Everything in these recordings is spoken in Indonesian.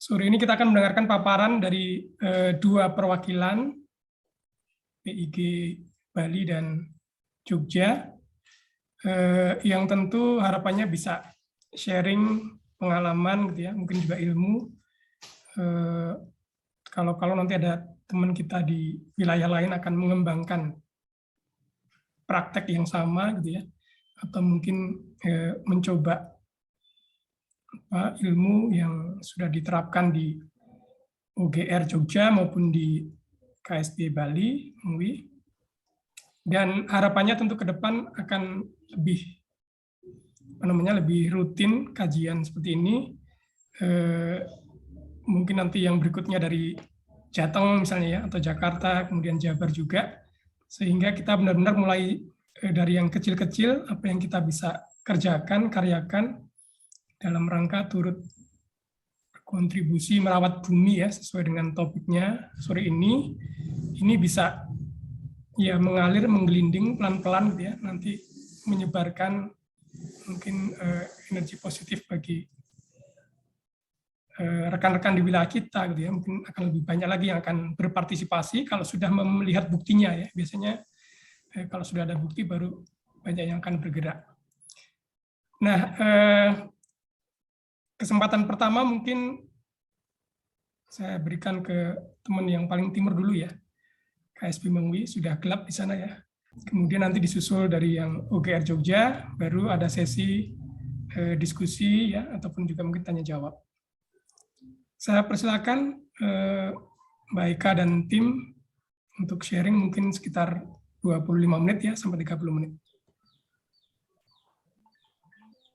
Sore ini kita akan mendengarkan paparan dari dua perwakilan PIG Bali dan Jogja, yang tentu harapannya bisa sharing pengalaman, gitu ya, mungkin juga ilmu. Kalau nanti ada teman kita di wilayah lain akan mengembangkan praktek yang sama, gitu ya, atau mungkin mencoba ilmu yang sudah diterapkan di UGR Jogja maupun di KSP Bali, UI. Dan harapannya tentu ke depan akan lebih rutin kajian seperti ini. Mungkin nanti yang berikutnya dari Jateng misalnya ya, atau Jakarta, kemudian Jabar juga, sehingga kita benar-benar mulai dari yang kecil-kecil, apa yang kita bisa kerjakan, karyakan dalam rangka turut kontribusi merawat bumi ya, sesuai dengan topiknya sore ini bisa ya mengalir, menggelinding pelan-pelan, gitu ya, nanti menyebarkan mungkin energi positif bagi rekan-rekan di wilayah kita, gitu ya. Mungkin akan lebih banyak lagi yang akan berpartisipasi kalau sudah melihat buktinya ya. Biasanya kalau sudah ada bukti baru banyak yang akan bergerak. Nah, kesempatan pertama mungkin saya berikan ke teman yang paling timur dulu ya. KSP Mengwi, sudah gelap di sana ya. Kemudian nanti disusul dari yang UGR Jogja, baru ada sesi diskusi ya, ataupun juga mungkin tanya jawab. Saya persilakan Mbak Eka dan tim untuk sharing mungkin sekitar 25 menit ya, sampai 30 menit.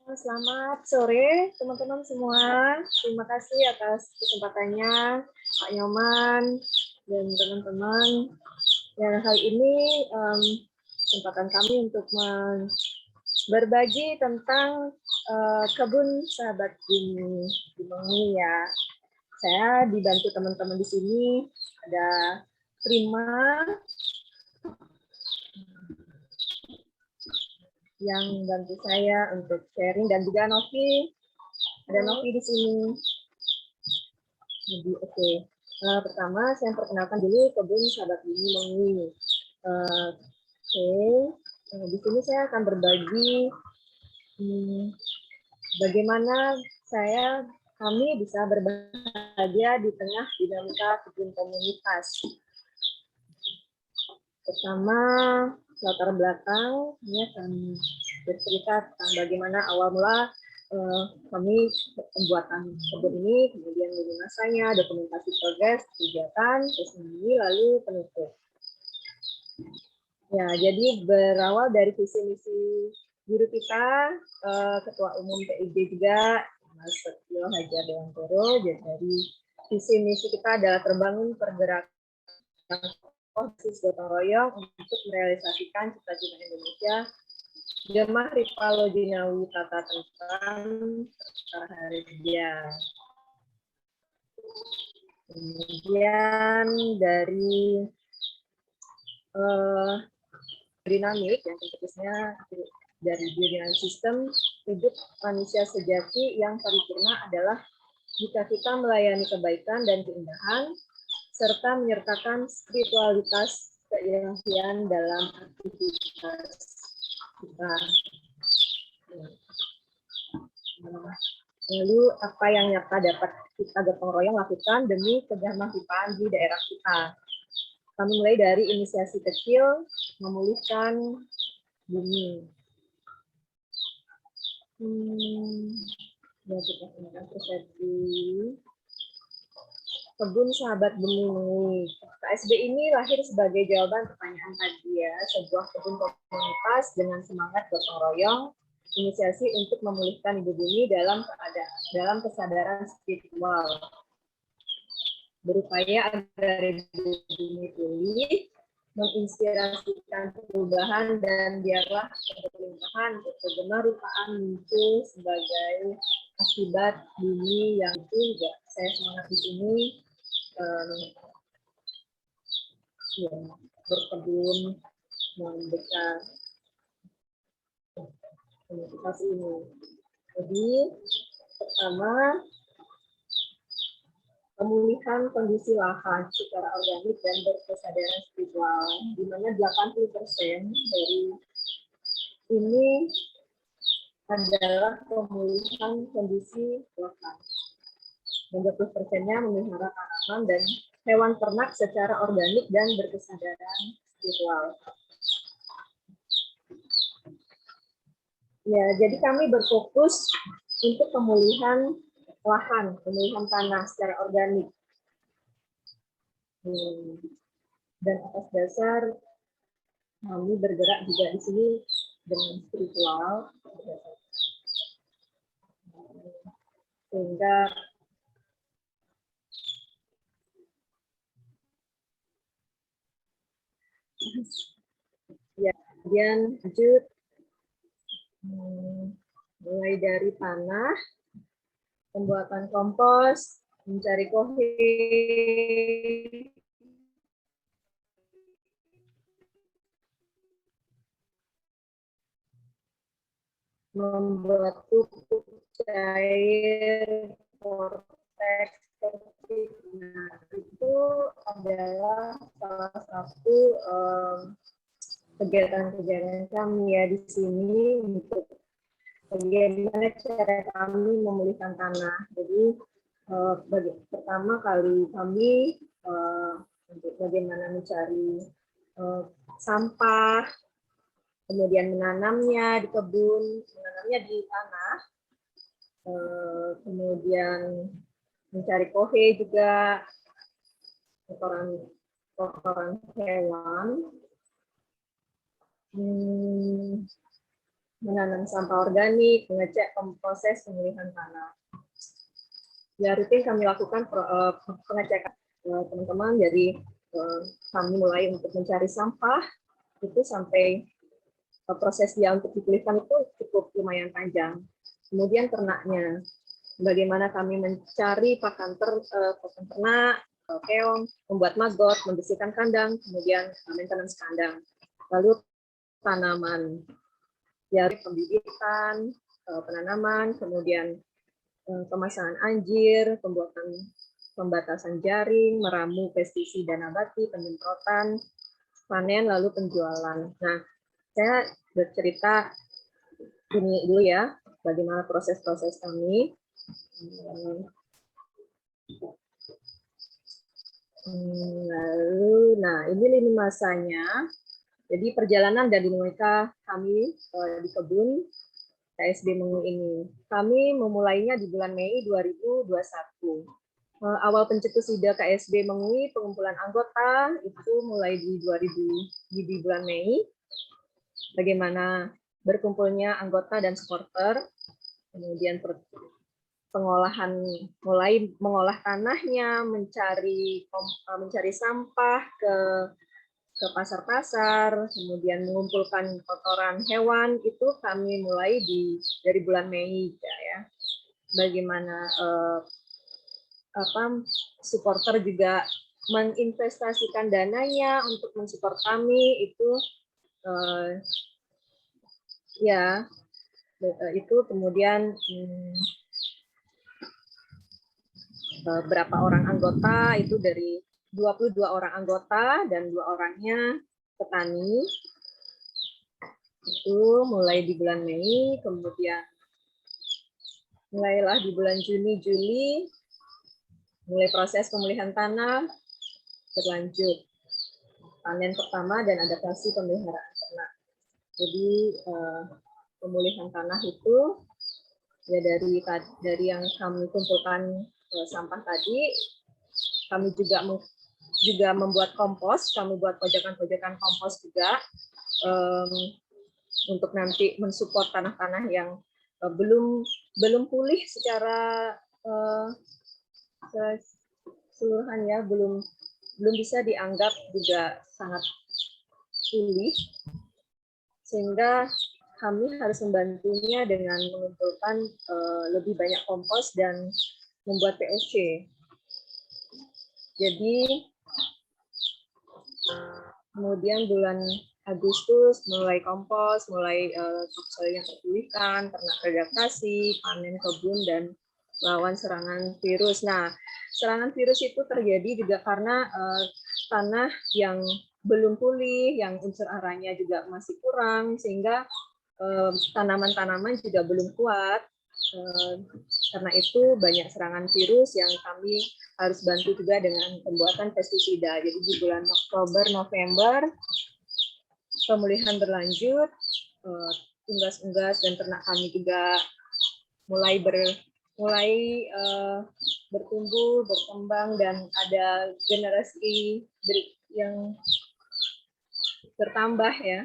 Selamat sore teman-teman semua. Terima kasih atas kesempatannya Pak Nyoman dan teman-teman. Ya, kali ini kesempatan kami untuk berbagi tentang kebun sahabat bumi di Mengwi ya. Saya dibantu teman-teman di sini, ada Prima yang bantu saya untuk sharing, dan juga Novi. Ada Novi di sini. Jadi oke. Pertama saya perkenalkan dulu kebun sahabat bumi Mengwi. Di sini saya akan berbagi bagaimana kami bisa berbahagia di tengah dinamika kebun komunitas. Pertama, latar belakang, ini akan bercerita tentang bagaimana awal mula kami pembuatan kebun ini, kemudian lini masanya, dokumentasi progres, kegiatan, tersembunyi, lalu penutup. Ya, jadi berawal dari visi misi guru kita, Ketua Umum PIG juga, Mas Setio Hajar Dewantoro. Jadi dari visi misi kita adalah terbangun pergerakan konsis gotong royong untuk merealisasikan cita-cita Indonesia, Gemah Ripalo Jinawi Tata Tentang Harja. Kemudian dari dinamik yang tentunya dari biodinamik sistem hidup manusia sejati yang paripurna adalah jika kita melayani kebaikan dan keindahan serta menyertakan spiritualitas keilahian dalam aktivitas kita. Lalu apa yang nyata dapat kita gotong royong lakukan demi kebermanfaatan di daerah kita. Kami mulai dari inisiasi kecil memulihkan bumi. Ya, kita akan persepsi kebun sahabat bumi. KSB ini lahir sebagai jawaban pertanyaan tadi ya, sebuah kebun komunitas dengan semangat gotong royong, inisiasi untuk memulihkan ibu bumi dalam kesadaran spiritual. Berupaya agar ibu bumi pulih, menginspirasikan perubahan, dan biarlah keberlimpahan kebermanfaatan muncul sebagai akibat bumi yang itu juga saya semangat di sini ya, berkebun mendekat komunitas ini. Jadi pertama pemulihan kondisi lahan secara organik dan berkesadaran spiritual, di mana 80% dari ini adalah pemulihan kondisi lahan. Dan 20%-nya memelihara tanaman dan hewan ternak secara organik dan berkesadaran spiritual. Ya, jadi kami berfokus untuk pemulihan lahan, pemulihan tanah secara organik. Dan atas dasar kami bergerak juga di sini dengan spiritual, sehingga ya, kemudian lanjut mulai dari tanah, pembuatan kompos, mencari kohe, membuat pupuk cair, vortex, nah, itu adalah salah satu kegiatan-kegiatan kami ya di sini untuk bagaimana cara kami memulihkan tanah. Jadi pertama kali kami untuk bagaimana mencari sampah, kemudian menanamnya di kebun, menanamnya di tanah, kemudian mencari kohe juga, kotoran hewan, menanam sampah organik, mengecek proses pemulihan tanah. Ya, rutin kami lakukan pengecekan teman-teman, jadi kami mulai untuk mencari sampah, itu sampai proses dia untuk dipulihkan itu cukup lumayan panjang. Kemudian ternaknya, bagaimana kami mencari pakan ternak, keong, membuat maggot, membersihkan kandang, kemudian maintenance kandang. Lalu tanaman, dari pembibitan, penanaman, kemudian pemasangan anjir, pembatasan jaring, meramu pestisida nabati, penyemprotan, panen, lalu penjualan. Nah, saya bercerita ini dulu ya, bagaimana proses-proses kami. Lalu, nah ini lini masanya. Jadi perjalanan dan dinamika kami di kebun KSB Mengu ini. Kami memulainya di bulan Mei 2021. Awal pencetusida KSB Mengui, pengumpulan anggota itu mulai di bulan Mei. Bagaimana berkumpulnya anggota dan supporter, kemudian pengolahan, mulai mengolah tanahnya, mencari sampah ke pasar-pasar, kemudian mengumpulkan kotoran hewan, itu kami mulai dari bulan Mei ya. Bagaimana supporter juga menginvestasikan dananya untuk mensupport kami, itu ya itu kemudian berapa orang anggota, itu dari 22 orang anggota dan 2 orangnya petani. Itu mulai di bulan Mei, kemudian mulailah di bulan Juni, Juli, mulai proses pemulihan tanah, berlanjut panen pertama dan adaptasi pemeliharaan ternak. Jadi pemulihan tanah itu ya dari yang kami kumpulkan sampah tadi, kami juga membuat kompos, kami buat pojokan-pojokan kompos juga untuk nanti mensupport tanah-tanah yang belum pulih secara keseluruhan ya, belum bisa dianggap juga sangat pulih, sehingga kami harus membantunya dengan mengumpulkan lebih banyak kompos dan membuat POC. Jadi kemudian bulan Agustus mulai kompos, mulai topsoil yang terpulihkan, ternak adaptasi, panen kebun, dan lawan serangan virus. Nah, serangan virus itu terjadi juga karena tanah yang belum pulih, yang unsur haranya juga masih kurang, sehingga tanaman-tanaman juga belum kuat. Karena itu banyak serangan virus yang kami harus bantu juga dengan pembuatan pestisida. Jadi di bulan Oktober, November, pemulihan berlanjut, unggas-unggas dan ternak kami juga mulai bertumbuh, berkembang, dan ada generasi yang bertambah ya.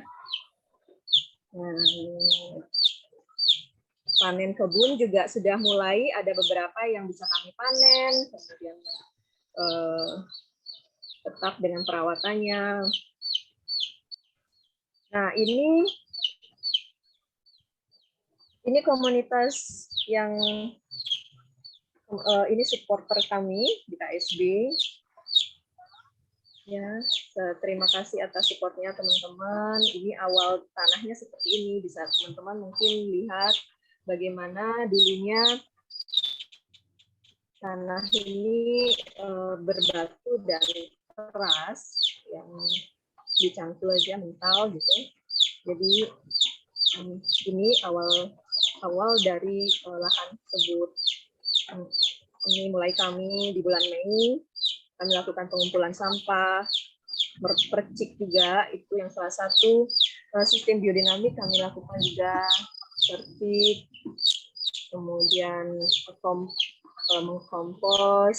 Panen kebun juga sudah mulai, ada beberapa yang bisa kami panen, kemudian tetap dengan perawatannya. Nah, ini komunitas yang ini supporter kami di KSB. Ya, terima kasih atas supportnya teman-teman. Ini awal tanahnya seperti ini. Bisa teman-teman mungkin lihat bagaimana dulunya tanah ini berbatu dari keras yang dicangkul aja mental gitu. Jadi ini awal dari lahan tersebut. Ini mulai kami di bulan Mei kami lakukan pengumpulan sampah, percik juga, itu yang salah satu sistem biodinamik kami lakukan juga, percik, kemudian mengkompos.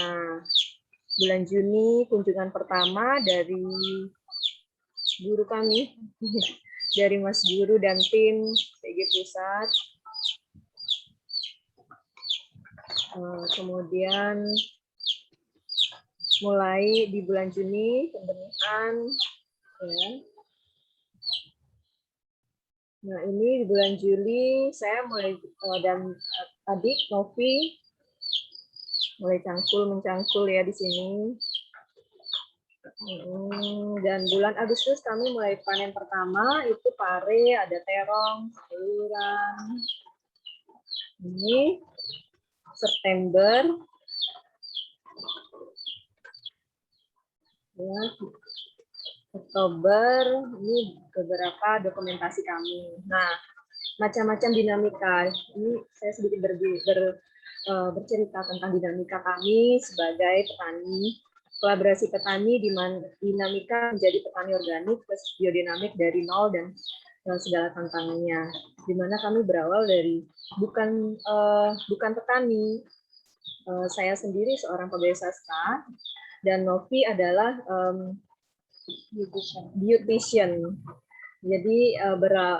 Nah, bulan Juni kunjungan pertama dari guru kami, dari Mas Guru dan tim PG Pusat. Kemudian mulai di bulan Juni pembenihan, ya. Nah, ini di bulan Juli saya mulai dan adik Novi mulai mencangkul ya di sini. Dan bulan Agustus kami mulai panen pertama, itu pare, ada terong, sayuran. Ini September. Ya, Oktober, ini beberapa dokumentasi kami. Nah, macam-macam dinamika. Ini saya sedikit bercerita tentang dinamika kami sebagai petani. Kolaborasi petani di mana dinamika menjadi petani organik plus biodinamik dari nol dan segala tantangannya. Di mana kami berawal dari bukan petani. Saya sendiri seorang pegawai swasta dan Novi adalah beautician. Jadi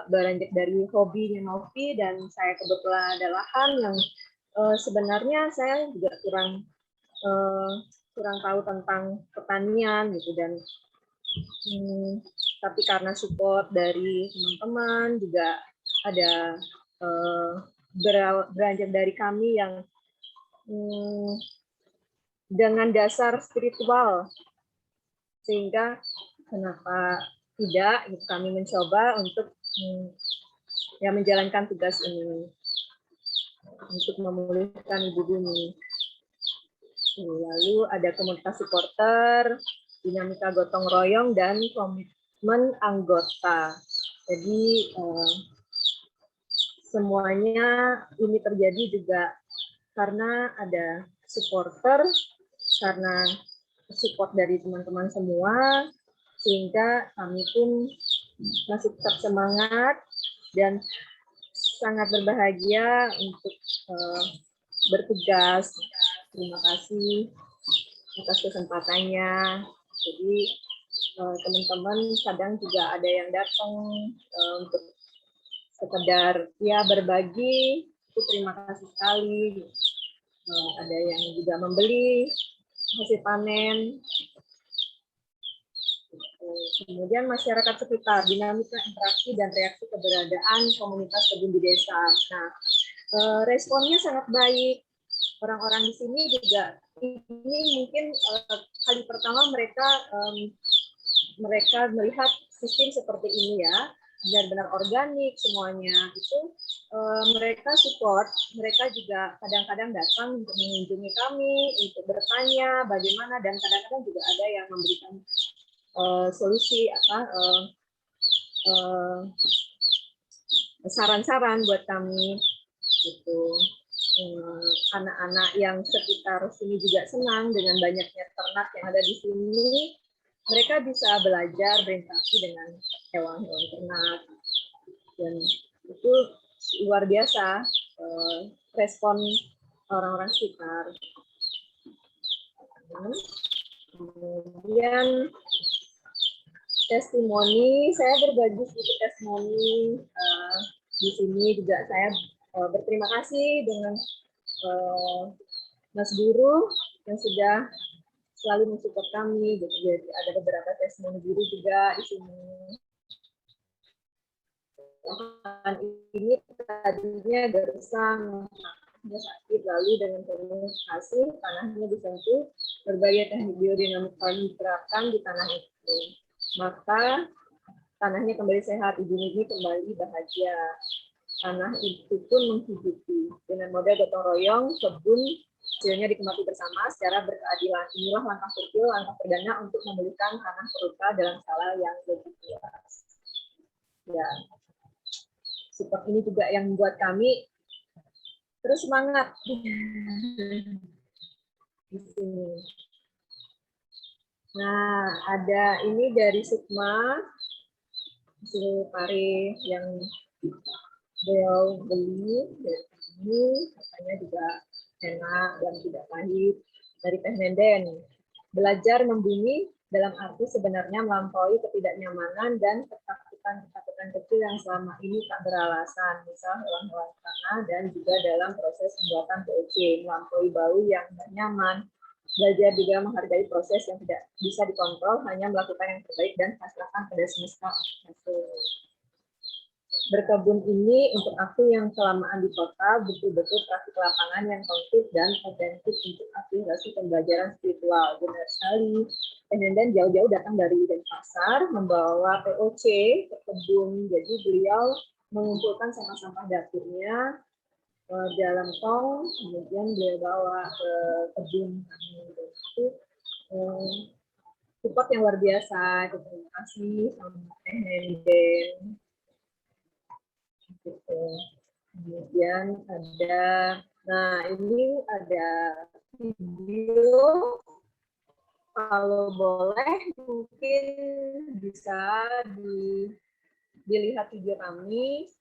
beranjak dari hobinya Novi dan saya kebetulan ada lahan yang sebenarnya saya juga kurang tahu tentang pertanian gitu, dan tapi karena support dari teman-teman juga ada beranjak dari kami yang dengan dasar spiritual, sehingga kenapa tidak gitu, kami mencoba untuk menjalankan tugas ini untuk memulihkan ibu bumi. Lalu ada komunitas supporter, dinamika gotong royong, dan komitmen anggota. Jadi semuanya ini terjadi juga karena ada supporter, karena support dari teman-teman semua, sehingga kami pun masih tetap semangat dan sangat berbahagia untuk bertugas. Terima kasih atas kesempatannya. Jadi teman-teman kadang juga ada yang datang untuk sekedar ya berbagi, itu terima kasih sekali. Ada yang juga membeli hasil panen. Kemudian masyarakat sekitar, dinamika interaksi dan reaksi keberadaan komunitas kebun di desa. Nah, responnya sangat baik. Orang-orang di sini juga ini mungkin kali pertama mereka melihat sistem seperti ini ya. benar-benar organik semuanya itu mereka support, mereka juga kadang-kadang datang untuk mengunjungi kami, untuk bertanya bagaimana, dan kadang-kadang juga ada yang memberikan solusi saran-saran buat kami gitu. Anak-anak yang sekitar sini juga senang dengan banyaknya ternak yang ada di sini. Mereka bisa belajar berinteraksi dengan hewan-hewan ternak, dan itu luar biasa respon orang-orang sekitar. Kemudian testimoni, saya berbagi sedikit testimoni di sini juga. Saya berterima kasih dengan Mas Guru yang sudah selalu mensupport kami. Jadi ada beberapa testimoni guru juga di sini. Ini tadinya gersang, dia sakit, lalu dengan penuh kasih tanahnya disentuh, berbagai teknik biodinamik farming diterapkan di tanah itu. Maka tanahnya kembali sehat, ibu ini kembali bahagia. Tanah itu pun menghidupi dengan model gotong royong, kebun hasilnya dikemati bersama secara berkeadilan. Inilah langkah kecil, langkah perdana untuk memulihkan tanah perusahaan dalam skala yang lebih luas. Ya, support ini juga yang membuat kami terus semangat di sini. Nah, ada ini dari Sukma, hasil pare yang beliau beli dari ini, katanya juga enak dan tidak pahit. Dari Teh Nenden, belajar membumi dalam arti sebenarnya melampaui ketidaknyamanan dan ketakutan kecil yang selama ini tak beralasan, misal hewan-hewan tanah dan juga dalam proses pembuatan POC, melampaui bau yang tidak nyaman. Belajar juga menghargai proses yang tidak bisa dikontrol, hanya melakukan yang terbaik dan pasrahkan pada semesta untuk hasil. Berkebun ini untuk aku yang kelamaan di kota betul-betul praktik lapangan yang konkret dan otentik untuk aplikasi pembelajaran spiritual. Benar sekali. Dan jauh-jauh datang dari Denpasar membawa POC ke kebun. Jadi beliau mengumpulkan sampah-sampah dapurnya dalam tong, kemudian beliau bawa ke kebun kami. Itu support yang luar biasa. Terima kasih sama Teh Nenden. Kemudian ada, nah ini ada video, kalau boleh mungkin bisa dilihat video kami.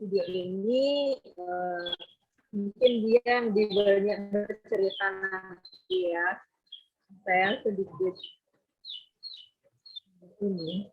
Video ini mungkin dia yang banyak bercerita nanti ya. Saya sedikit ini.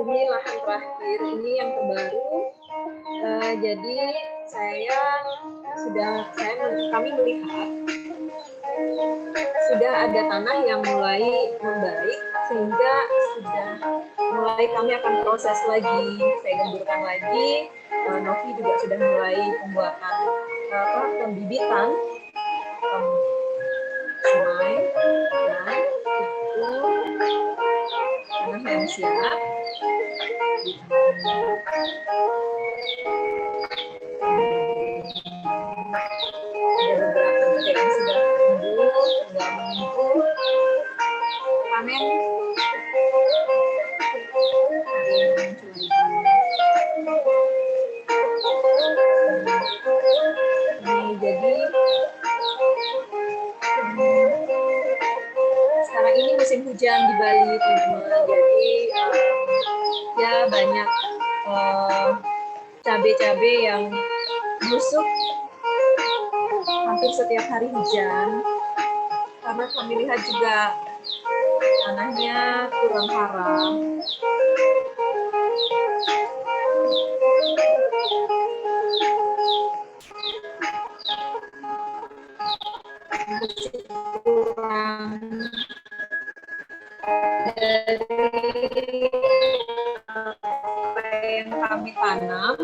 Ini lahan terakhir, ini yang terbaru. Jadi kami melihat sudah ada tanah yang mulai membaik, sehingga sudah mulai kami akan proses lagi, saya gemburkan lagi. Novi juga sudah mulai pembuatan pembibitan semai, dan itu tanah yang siap. Ada beberapa titik yang sudah tumbuh, tinggal menunggu panen. Ini jadi banyak cabai-cabai yang busuk hampir setiap hari hujan, karena kami lihat juga tanahnya kurang haram. Kurang dari apa yang kami tanam,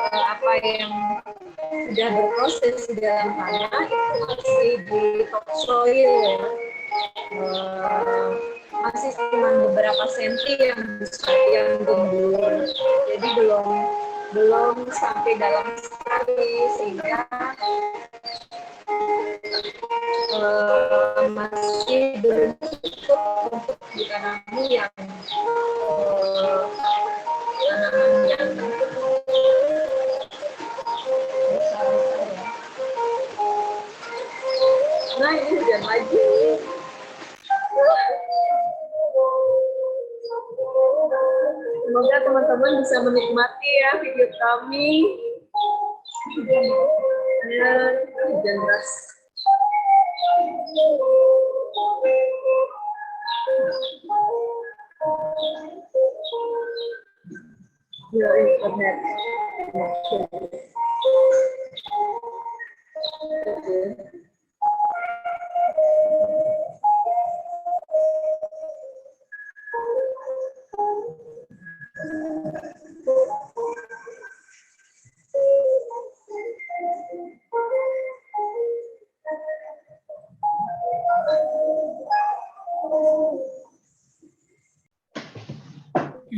apa yang sudah berproses di dalam tanah itu masih di topsoil, masih cuma beberapa senti yang gembur, jadi belum sampai dalam sekali, sehingga masih belum cukup untuk ditanami yang tanaman yang nah ini hujan lagi. Semoga teman-teman bisa menikmati ya video kami. Ya, hujan deras. Your internet.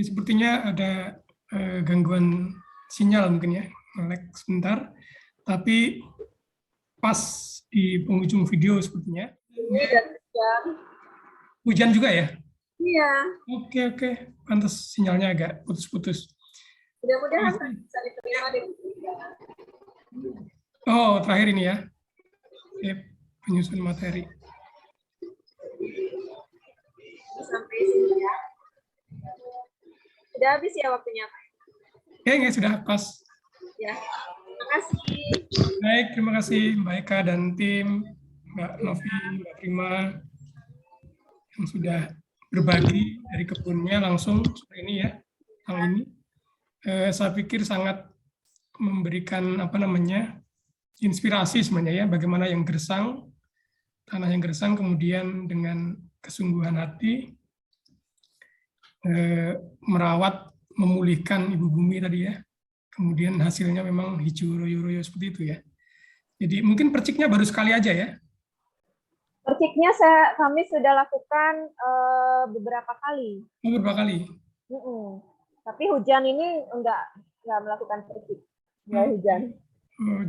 Sepertinya ada gangguan sinyal mungkin ya, nge-lag sebentar. Tapi pas di penghujung video sepertinya. Hujan juga ya? Iya. Oke. Pantas sinyalnya agak putus-putus. Mudah-mudahan bisa diterima di Oh, terakhir ini ya. Penyusun materi. Sampai sini ya. Sudah habis ya waktunya, Pak? Oke, sudah pas. Ya, terima kasih. Baik, terima kasih Mbak Eka dan tim, Mbak Novi, Mbak Prima, yang sudah berbagi dari kebunnya langsung seperti ini ya, hal ini. Saya pikir sangat memberikan inspirasi sebenarnya ya, bagaimana yang gersang, tanah yang gersang, kemudian dengan kesungguhan hati merawat, memulihkan ibu bumi tadi ya. Kemudian hasilnya memang hijau royo-royo seperti itu ya. Jadi mungkin perciknya baru sekali aja ya? Perciknya kami sudah lakukan beberapa kali. Beberapa kali? Tapi hujan ini enggak melakukan percik. Enggak hujan.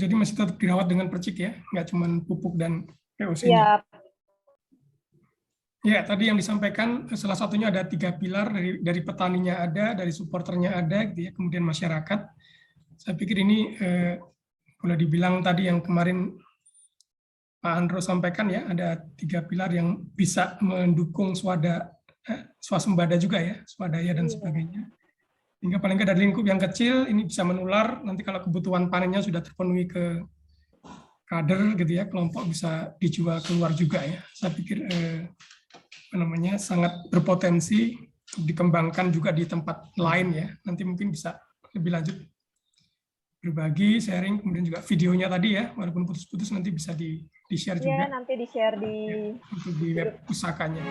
Jadi masih tetap dirawat dengan percik ya? Enggak cuma pupuk dan POC-nya? Ya. Ya, tadi yang disampaikan salah satunya ada 3 pilar, dari petaninya ada, dari supporternya ada, gitu ya, kemudian masyarakat. Saya pikir ini boleh dibilang tadi yang kemarin Pak Andro sampaikan ya, ada 3 pilar yang bisa mendukung swasembada juga ya, swadaya dan sebagainya. Hingga paling nggak dari lingkup yang kecil ini bisa menular, nanti kalau kebutuhan panennya sudah terpenuhi ke kader gitu ya, kelompok bisa dijual keluar juga ya. Saya pikir sangat berpotensi untuk dikembangkan juga di tempat lain ya. Nanti mungkin bisa lebih lanjut berbagi, sharing, kemudian juga videonya tadi ya, walaupun putus-putus nanti bisa di-share juga. Iya, nanti di-share di untuk di web pusakanya.